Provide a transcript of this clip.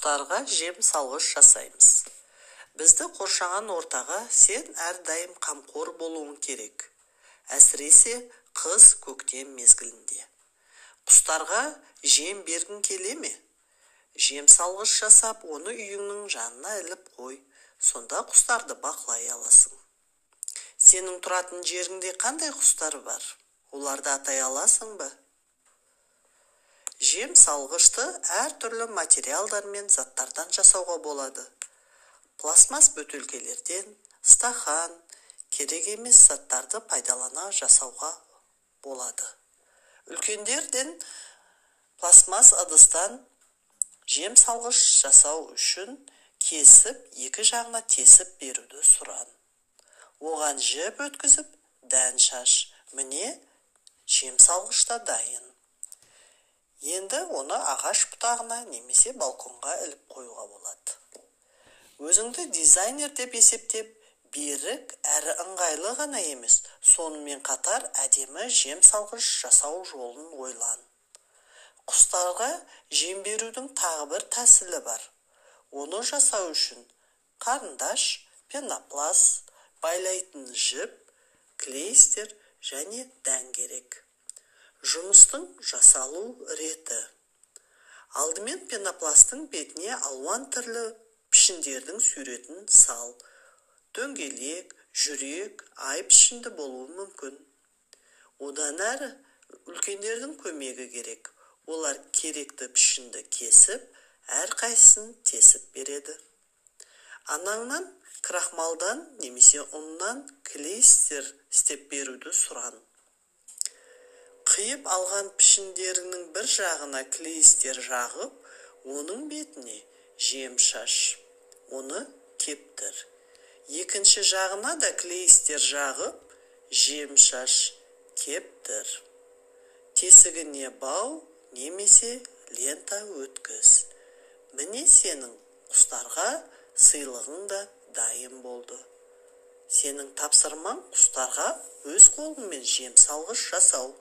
Құстарға жем салғыш жасаймыз. Бізді қоршаған ортаға сен әрдайым қамқор болуың керек. Әсіресе қыс көктем мезгілінде. Құстарға жем бергің келе ме? Жем салғыш жасап, оны үйіңнің жанына іліп қой. Сонда құстарды бақылай аласың. Сенің тұратын жеріңде қандай құстар бар? Оларды атай аласың ба? Жем салғышты әртүрлі материалдар мен заттардан жасауға болады. Пластмас бөтелкелерден, стақан, керек емес заттарды пайдалана жасауға болады. Үлкендерден пластмас ыдыстан жем салғыш жасау үшін кесіп, екі жағына тесіп беруді сұран. Оған жіп өткізіп, дән шаш. Міне, жем салғышта дайын. Енді оны ағаш бұтағына немесе балконға іліп қоюға болады. Өзіңді дизайнер деп есептеп, берік әрі ыңғайлы ғана емес, сонымен қатар әдемі жем салғыш жасау жолын ойлан. Құстарға жем берудің тағы бір тәсілі бар. Оны жасау үшін қарындаш, пенопласт, байлайтын жіп, клейстер және дән керек. Жұмыстың жасалу реті. Алдымен пенопласттың бетіне алуан түрлі пішіндердің суретін сал. Дөңгелек, жүрек, ай пішінді болуы мүмкін. Одан әрі үлкендердің көмегі керек. Олар керекті пішінді кесіп, әрқайсысын тесіп береді. Анаңнан крахмалдан немесе ұннан клейстер істеп беруді сұран. Қиып алған пішіндерінің бір жағына клейстер жағып, оның бетіне жем шаш. Оны кептір. Екінші жағына да клейстер жағып, жем шаш, кептір. Тесігіне бау немесе лента өткіз. Міне сенің құстарға сыйлығың да дайын болды. Сенің тапсырмаң құстарға өз қолыңмен жем салғыш жасау.